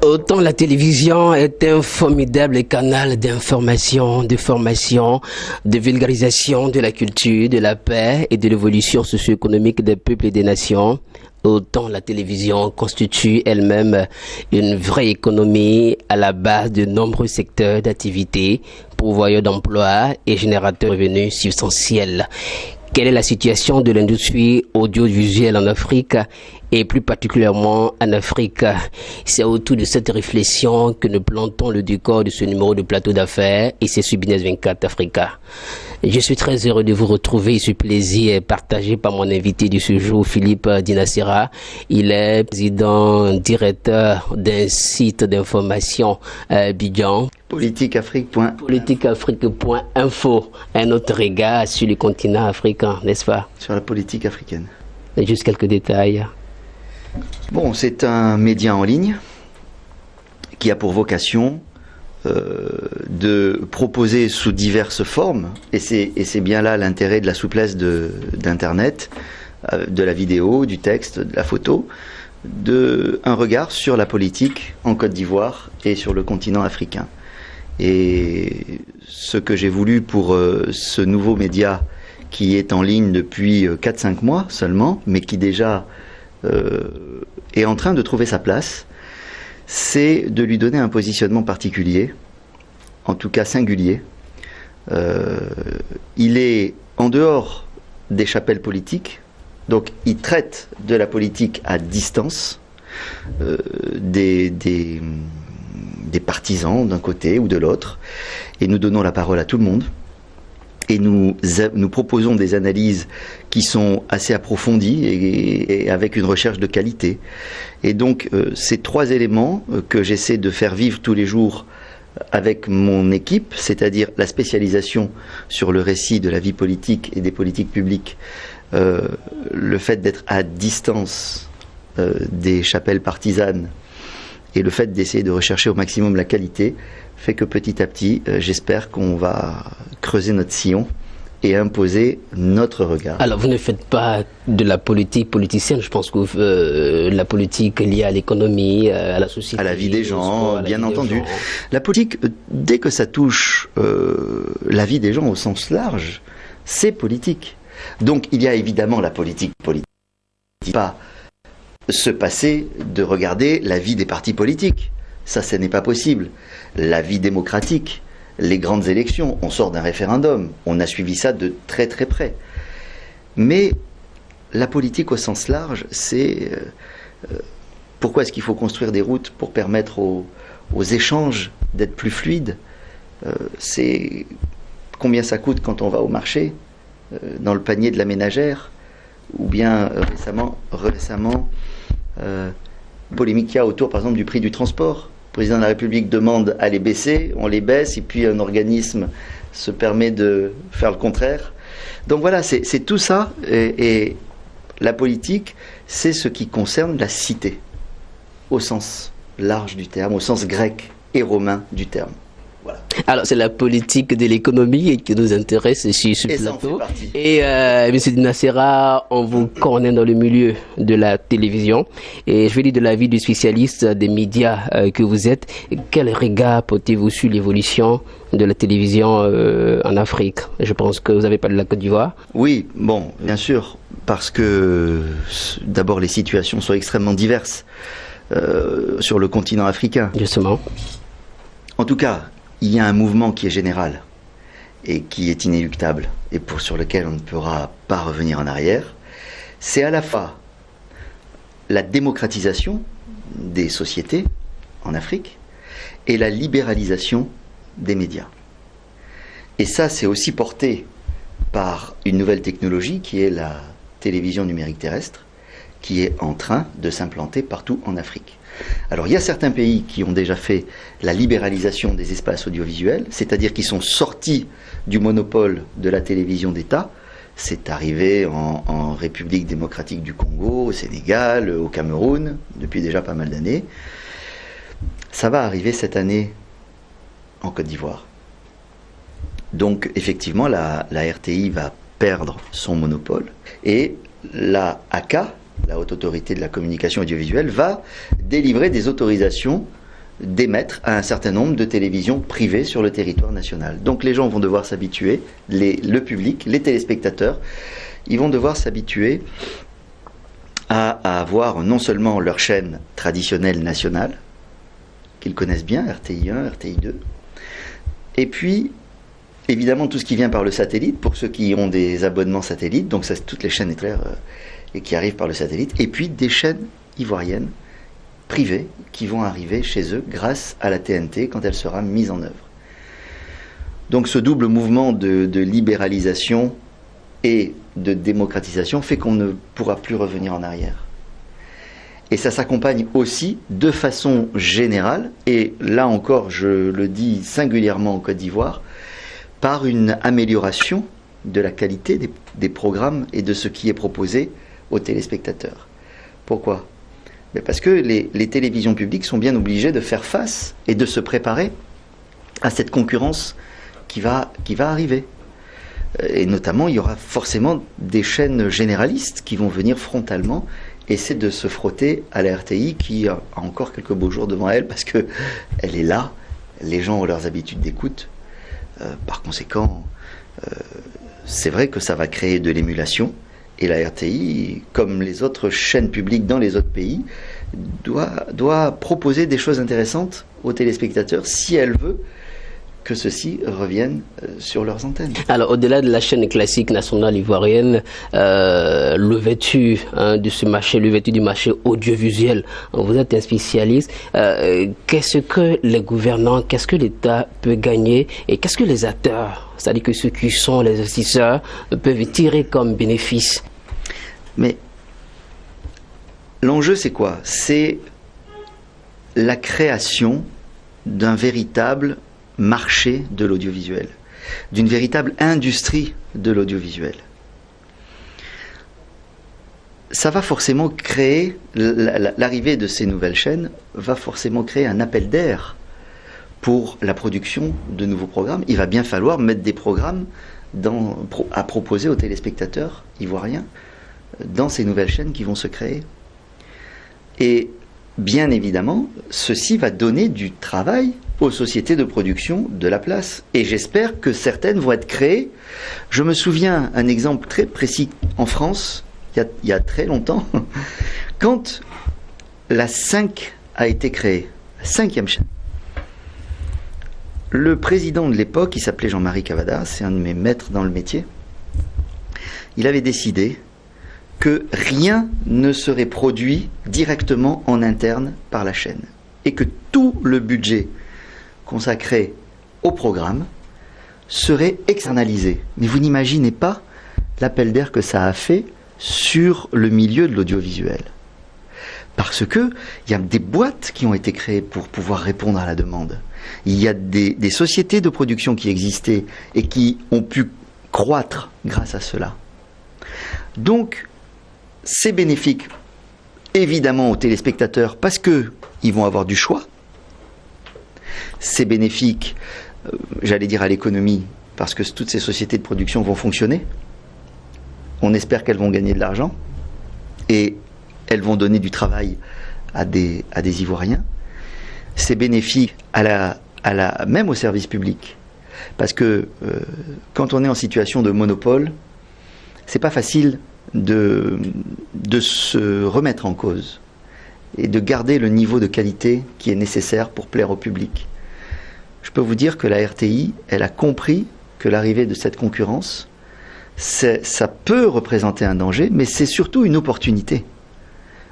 Autant la télévision est un formidable canal d'information, de formation, de vulgarisation de la culture, de la paix et de l'évolution socio-économique des peuples et des nations, autant la télévision constitue elle-même une vraie économie à la base de nombreux secteurs d'activité, pourvoyeurs d'emplois et générateurs de revenus substantiels. Quelle est la situation de l'industrie audiovisuelle en Afrique et plus particulièrement en Afrique? C'est autour de cette réflexion que nous plantons le décor de ce numéro de Plateau d'affaires et c'est sur Business 24 Africa. Je suis très heureux de vous retrouver et ce plaisir est partagé par mon invité de ce jour, Philippe Dinasera. Il est président directeur d'un site d'information Abidjan. Politiqueafrique.info, un autre regard sur le continent africain, n'est-ce pas? Sur la politique africaine. Et juste quelques détails. Bon, c'est un média en ligne qui a pour vocation de proposer sous diverses formes, et c'est bien là l'intérêt de la souplesse d'Internet, de la vidéo, du texte, de la photo, un regard sur la politique en Côte d'Ivoire et sur le continent africain. Et ce que j'ai voulu pour ce nouveau média qui est en ligne depuis 4-5 mois seulement, mais qui déjà est en train de trouver sa place, c'est de lui donner un positionnement particulier, en tout cas singulier. Il est en dehors des chapelles politiques, donc il traite de la politique à distance, des partisans d'un côté ou de l'autre, et nous donnons la parole à tout le monde. Et nous proposons des analyses qui sont assez approfondies et avec une recherche de qualité. Et donc, ces trois éléments que j'essaie de faire vivre tous les jours avec mon équipe, c'est-à-dire la spécialisation sur le récit de la vie politique et des politiques publiques, le fait d'être à distance des chapelles partisanes et le fait d'essayer de rechercher au maximum la qualité, fait que petit à petit, j'espère qu'on va creuser notre sillon et imposer notre regard. Alors, vous ne faites pas de la politique politicienne, je pense que la politique liée à l'économie, à la société... À la vie des gens, bien entendu. La politique, dès que ça touche la vie des gens au sens large, c'est politique. Donc, il y a évidemment la politique. Pas se passer de regarder la vie des partis politiques. Ça, ce n'est pas possible. La vie démocratique, les grandes élections, on sort d'un référendum, on a suivi ça de très très près. Mais la politique au sens large, c'est pourquoi est-ce qu'il faut construire des routes pour permettre aux échanges d'être plus fluides. C'est combien ça coûte quand on va au marché, dans le panier de la ménagère, ou bien récemment polémique qu'il y a autour par exemple du prix du transport. Le président de la République demande à les baisser, on les baisse, et puis un organisme se permet de faire le contraire. Donc voilà, c'est tout ça, et la politique, c'est ce qui concerne la cité, au sens large du terme, au sens grec et romain du terme. Voilà. Alors, c'est la politique de l'économie qui nous intéresse sur ce plateau. Et M. Dinasera, on vous connaît dans le milieu de la télévision. Et je vais dire de l'avis du spécialiste des médias que vous êtes. Quel regard portez-vous sur l'évolution de la télévision en Afrique? Je pense que vous avez parlé de la Côte d'Ivoire. Oui, bon, bien sûr, parce que d'abord les situations sont extrêmement diverses sur le continent africain. Justement. En tout cas, il y a un mouvement qui est général et qui est inéluctable et sur lequel on ne pourra pas revenir en arrière. C'est à la fois la démocratisation des sociétés en Afrique et la libéralisation des médias. Et ça, c'est aussi porté par une nouvelle technologie qui est la télévision numérique terrestre, qui est en train de s'implanter partout en Afrique. Alors il y a certains pays qui ont déjà fait la libéralisation des espaces audiovisuels, c'est-à-dire qui sont sortis du monopole de la télévision d'État. C'est arrivé en République démocratique du Congo, au Sénégal, au Cameroun, depuis déjà pas mal d'années. Ça va arriver cette année en Côte d'Ivoire. Donc effectivement, la RTI va perdre son monopole. Et la ACA, la Haute Autorité de la Communication Audiovisuelle, va délivrer des autorisations d'émettre à un certain nombre de télévisions privées sur le territoire national. Donc les gens vont devoir s'habituer, le public, les téléspectateurs, ils vont devoir s'habituer à avoir non seulement leur chaîne traditionnelle nationale, qu'ils connaissent bien, RTI 1, RTI 2, et puis évidemment tout ce qui vient par le satellite, pour ceux qui ont des abonnements satellites, donc ça, toutes les chaînes éclair et qui arrivent par le satellite, et puis des chaînes ivoiriennes privées qui vont arriver chez eux grâce à la TNT quand elle sera mise en œuvre. Donc ce double mouvement de libéralisation et de démocratisation fait qu'on ne pourra plus revenir en arrière. Et ça s'accompagne aussi de façon générale, et là encore je le dis singulièrement en Côte d'Ivoire, par une amélioration de la qualité des programmes et de ce qui est proposé aux téléspectateurs. Pourquoi ? Parce que les télévisions publiques sont bien obligées de faire face et de se préparer à cette concurrence qui va arriver. Et notamment, il y aura forcément des chaînes généralistes qui vont venir frontalement essayer de se frotter à la RTI qui a encore quelques beaux jours devant elle parce qu'elle est là, les gens ont leurs habitudes d'écoute. Par conséquent, c'est vrai que ça va créer de l'émulation. Et la RTI, comme les autres chaînes publiques dans les autres pays, doit proposer des choses intéressantes aux téléspectateurs si elle veut que ceux-ci reviennent sur leurs antennes. Alors, au-delà de la chaîne classique nationale ivoirienne, l'ouverture de ce marché, l'ouverture du marché audiovisuel, vous êtes un spécialiste. Qu'est-ce que les gouvernants, qu'est-ce que l'État peut gagner et qu'est-ce que les acteurs, c'est-à-dire que ceux qui sont les investisseurs, peuvent tirer comme bénéfice? Mais l'enjeu, c'est quoi? C'est la création d'un véritable marché de l'audiovisuel, d'une véritable industrie de l'audiovisuel. Ça va forcément créer, l'arrivée de ces nouvelles chaînes va forcément créer un appel d'air pour la production de nouveaux programmes. Il va bien falloir mettre des programmes à proposer aux téléspectateurs ivoiriens dans ces nouvelles chaînes qui vont se créer. Et bien évidemment, ceci va donner du travail aux sociétés de production de la place. Et j'espère que certaines vont être créées. Je me souviens un exemple très précis en France, il y a très longtemps, quand la 5 a été créée, la 5e chaîne. Le président de l'époque, il s'appelait Jean-Marie Cavada, c'est un de mes maîtres dans le métier, il avait décidé que rien ne serait produit directement en interne par la chaîne et que tout le budget consacré au programme serait externalisé. Mais vous n'imaginez pas l'appel d'air que ça a fait sur le milieu de l'audiovisuel. Parce que il y a des boîtes qui ont été créées pour pouvoir répondre à la demande. Il y a des sociétés de production qui existaient et qui ont pu croître grâce à cela. Donc, c'est bénéfique évidemment aux téléspectateurs parce qu'ils vont avoir du choix. C'est bénéfique, j'allais dire, à l'économie parce que toutes ces sociétés de production vont fonctionner. On espère qu'elles vont gagner de l'argent et elles vont donner du travail à des Ivoiriens. C'est bénéfique même au service public parce que quand on est en situation de monopole, c'est pas facile de se remettre en cause et de garder le niveau de qualité qui est nécessaire pour plaire au public. Je peux vous dire que la RTI, elle a compris que l'arrivée de cette concurrence, ça peut représenter un danger, mais c'est surtout une opportunité.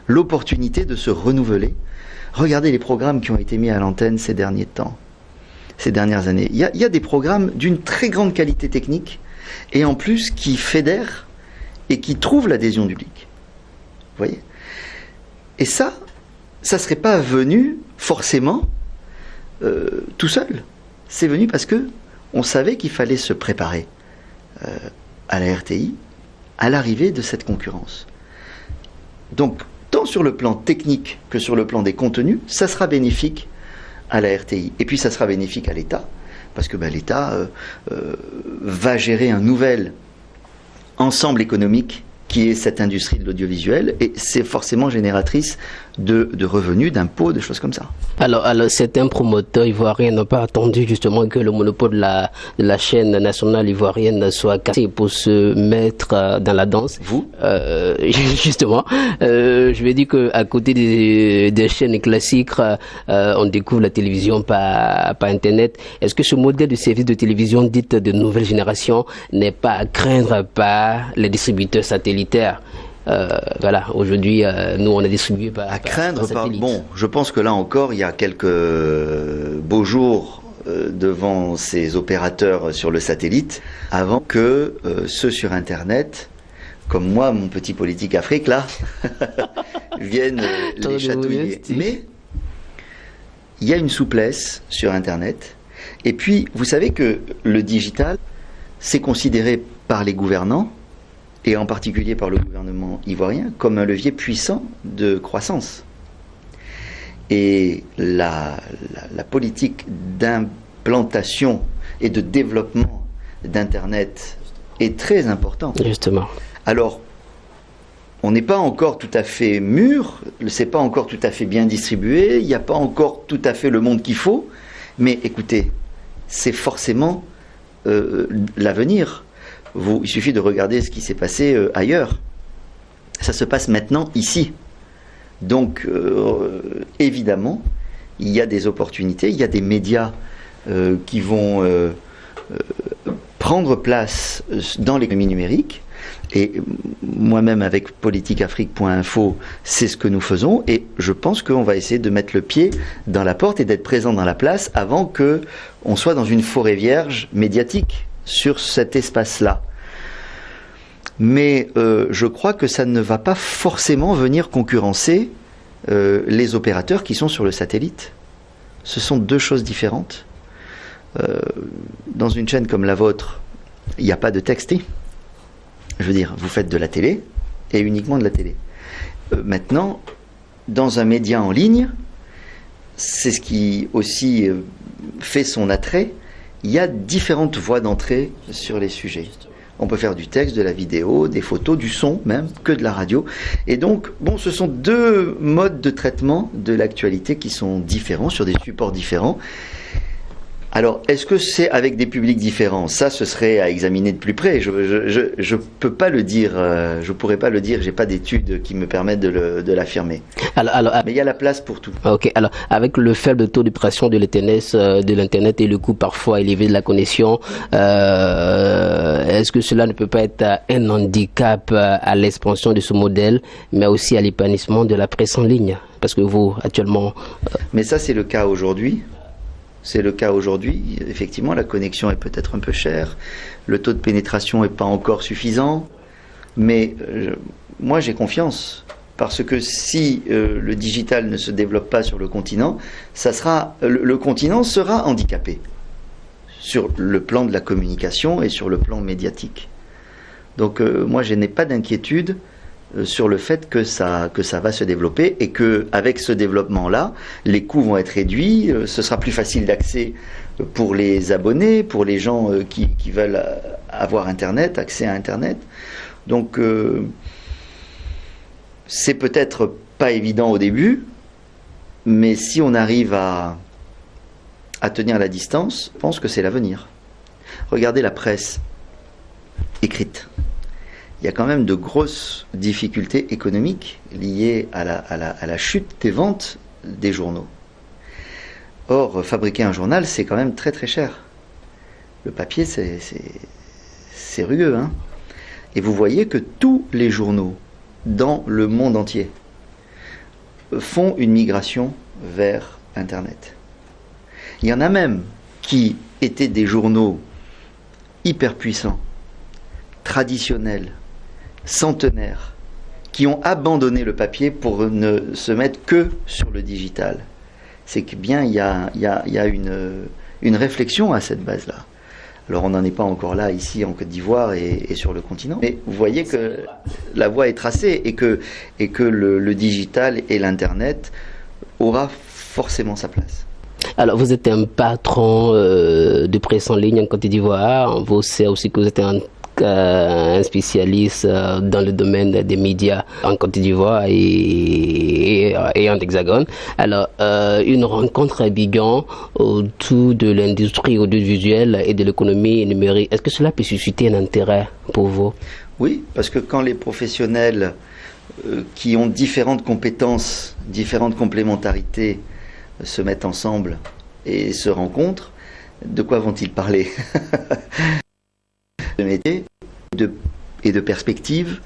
L'opportunité de se renouveler. Regardez les programmes qui ont été mis à l'antenne ces derniers temps, ces dernières années. Il y a des programmes d'une très grande qualité technique et en plus qui fédèrent et qui trouvent l'adhésion du public. Vous voyez ? Et ça serait pas venu forcément tout seul. C'est venu parce que on savait qu'il fallait se préparer à la RTI, à l'arrivée de cette concurrence. Donc, tant sur le plan technique que sur le plan des contenus, ça sera bénéfique à la RTI. Et puis ça sera bénéfique à l'État, parce que l'État va gérer un nouvel ensemble économique qui est cette industrie de l'audiovisuel, et c'est forcément génératrice de revenus, d'impôts, de choses comme ça. Alors certains promoteurs ivoiriens n'ont pas attendu justement que le monopole de la chaîne nationale ivoirienne soit cassé pour se mettre dans la danse. Vous justement, je vais dire qu'à côté des chaînes classiques, on découvre la télévision par Internet. Est-ce que ce modèle de service de télévision dite de nouvelle génération n'est pas à craindre par les distributeurs satellitaires? Voilà, aujourd'hui, nous, on est distribué par... À craindre par... Bon, je pense que là encore, il y a quelques beaux jours devant ces opérateurs sur le satellite, avant que ceux sur Internet, comme moi, mon petit politique Afrique, là, viennent les chatouiller. Mais il y a une souplesse sur Internet. Et puis, vous savez que le digital, c'est considéré par les gouvernants, et en particulier par le gouvernement ivoirien, comme un levier puissant de croissance. Et la politique d'implantation et de développement d'Internet est très importante. Justement. Alors, on n'est pas encore tout à fait mûr, c'est pas encore tout à fait bien distribué, il n'y a pas encore tout à fait le monde qu'il faut, mais écoutez, c'est forcément l'avenir. Il suffit de regarder ce qui s'est passé ailleurs. Ça se passe maintenant ici. Donc, évidemment, il y a des opportunités, il y a des médias qui vont prendre place dans l'économie numérique. Et moi-même, avec politiqueafrique.info, c'est ce que nous faisons. Et je pense qu'on va essayer de mettre le pied dans la porte et d'être présent dans la place avant qu'on soit dans une forêt vierge médiatique sur cet espace-là. Mais je crois que ça ne va pas forcément venir concurrencer les opérateurs qui sont sur le satellite. Ce sont deux choses différentes. Dans une chaîne comme la vôtre, il n'y a pas de texté. Je veux dire, vous faites de la télé et uniquement de la télé. Maintenant, dans un média en ligne, c'est ce qui aussi fait son attrait. Il y a différentes voies d'entrée sur les sujets. On peut faire du texte, de la vidéo, des photos, du son même, que de la radio. Et donc, bon, ce sont deux modes de traitement de l'actualité qui sont différents, sur des supports différents. Alors, est-ce que c'est avec des publics différents? Ça, ce serait à examiner de plus près. Je peux pas le dire, je pourrais pas le dire, j'ai pas d'études qui me permettent de l'affirmer. Mais il y a la place pour tout. Ok, alors, avec le faible taux d'opération de l'Internet et le coût parfois élevé de la connexion, est-ce que cela ne peut pas être un handicap à l'expansion de ce modèle, mais aussi à l'épanouissement de la presse en ligne? Parce que vous, actuellement... Mais ça, c'est le cas aujourd'hui. C'est le cas aujourd'hui. Effectivement, la connexion est peut-être un peu chère. Le taux de pénétration n'est pas encore suffisant. Mais moi, j'ai confiance. Parce que si le digital ne se développe pas sur le continent, le continent sera handicapé sur le plan de la communication et sur le plan médiatique. Donc moi, je n'ai pas d'inquiétude sur le fait que ça va se développer et qu'avec ce développement-là, les coûts vont être réduits, ce sera plus facile d'accès pour les abonnés, pour les gens qui veulent avoir Internet, accès à Internet. Donc, c'est peut-être pas évident au début, mais si on arrive à tenir la distance, je pense que c'est l'avenir. Regardez la presse écrite. Il y a quand même de grosses difficultés économiques liées à la chute des ventes des journaux. Or, fabriquer un journal, c'est quand même très très cher. Le papier, c'est rugueux, hein. Et vous voyez que tous les journaux dans le monde entier font une migration vers Internet. Il y en a même qui étaient des journaux hyper puissants, traditionnels, centenaires, qui ont abandonné le papier pour ne se mettre que sur le digital. C'est que bien il y a une réflexion à cette base-là. Alors on n'en est pas encore là ici en Côte d'Ivoire et sur le continent, mais vous voyez que la voie est tracée et que le digital et l'Internet aura forcément sa place. Alors, vous êtes un patron de presse en ligne en Côte d'Ivoire. On sait aussi que vous êtes un un spécialiste dans le domaine des médias en Côte d'Ivoire et en Hexagone. Alors, une rencontre à Abidjan autour de l'industrie audiovisuelle et de l'économie numérique, est-ce que cela peut susciter un intérêt pour vous? Oui, parce que quand les professionnels qui ont différentes compétences, différentes complémentarités se mettent ensemble et se rencontrent, de quoi vont-ils parler? De métier et de perspectives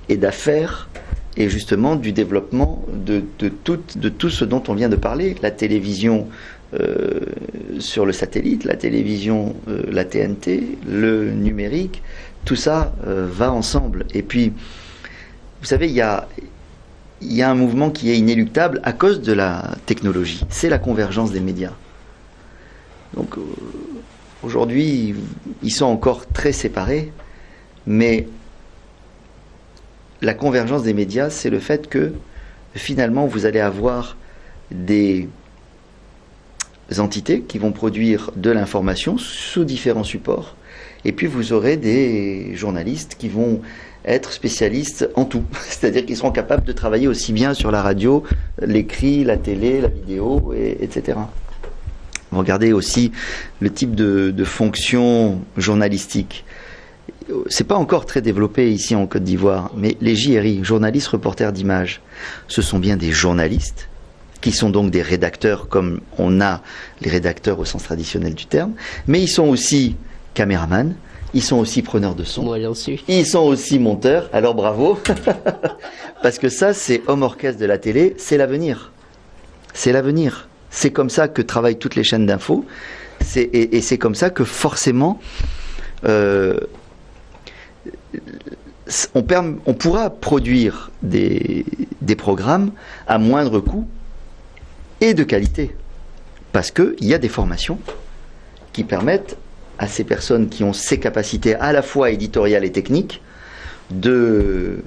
et d'affaires et justement du développement de tout ce dont on vient de parler. La télévision sur le satellite, la télévision, la TNT, le numérique, tout ça va ensemble. Et puis, vous savez, il y a un mouvement qui est inéluctable à cause de la technologie. C'est la convergence des médias. Donc, aujourd'hui, ils sont encore très séparés, mais la convergence des médias, c'est le fait que, finalement, vous allez avoir des entités qui vont produire de l'information sous différents supports, et puis vous aurez des journalistes qui vont être spécialistes en tout, c'est-à-dire qu'ils seront capables de travailler aussi bien sur la radio, l'écrit, la télé, la vidéo, etc. Vous regardez aussi le type de fonction journalistique. C'est pas encore très développé ici en Côte d'Ivoire, mais les JRI, journalistes reporters d'images, ce sont bien des journalistes qui sont donc des rédacteurs comme on a les rédacteurs au sens traditionnel du terme, mais ils sont aussi caméramans, ils sont aussi preneurs de son, Moi, j'en suis. Ils sont aussi monteurs, alors bravo, parce que ça c'est homme orchestre de la télé, c'est l'avenir. C'est l'avenir. C'est comme ça que travaillent toutes les chaînes d'infos, et c'est comme ça que forcément on pourra produire des programmes à moindre coût et de qualité, parce qu'il y a des formations qui permettent à ces personnes qui ont ces capacités à la fois éditoriales et techniques de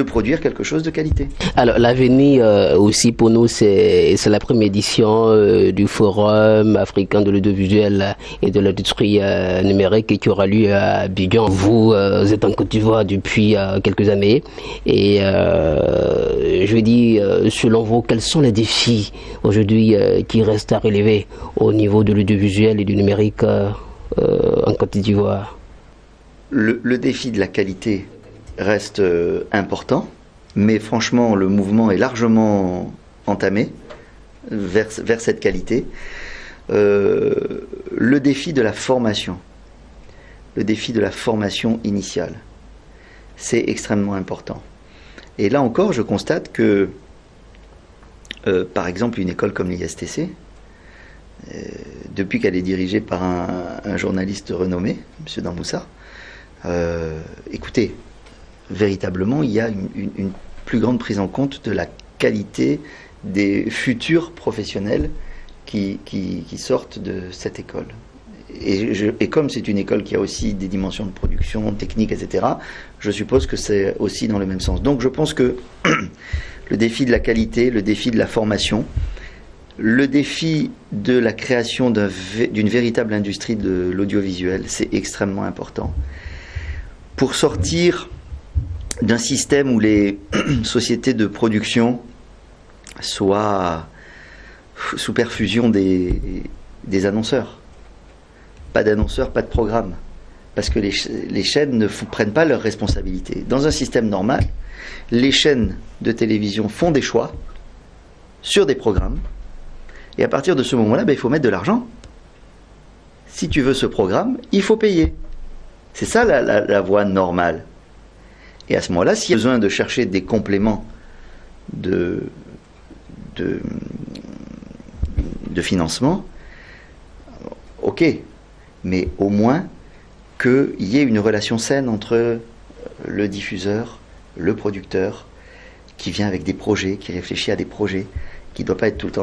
produire quelque chose de qualité. Alors l'avenir aussi pour nous, c'est la première édition du Forum africain de l'audiovisuel et de l'industrie numérique qui aura lieu à Abidjan. Vous êtes en Côte d'Ivoire depuis quelques années et je dis, selon vous, quels sont les défis aujourd'hui qui restent à relever au niveau de l'audiovisuel et du numérique en Côte d'Ivoire? Le défi de la qualité reste important, mais franchement le mouvement est largement entamé vers cette qualité. Le défi de la formation initiale, c'est extrêmement important. Et là encore, je constate que par exemple une école comme l'ISTC, depuis qu'elle est dirigée par un journaliste renommé, M. Damboussa, écoutez, véritablement, il y a une plus grande prise en compte de la qualité des futurs professionnels qui sortent de cette école. Et comme c'est une école qui a aussi des dimensions de production, technique, etc., je suppose que c'est aussi dans le même sens. Donc je pense que le défi de la qualité, le défi de la formation, le défi de la création d'une véritable industrie de l'audiovisuel, c'est extrêmement important. Pour sortir d'un système où les sociétés de production soient sous perfusion des annonceurs. Pas d'annonceurs, pas de programme. Parce que les chaînes ne prennent pas leurs responsabilités. Dans un système normal, les chaînes de télévision font des choix sur des programmes. Et à partir de ce moment-là, il faut mettre de l'argent. Si tu veux ce programme, il faut payer. C'est ça la voie normale. Et à ce moment-là, s'il y a besoin de chercher des compléments de financement, ok, mais au moins qu'il y ait une relation saine entre le diffuseur, le producteur, qui vient avec des projets, qui réfléchit à des projets, qui ne doit pas être tout le temps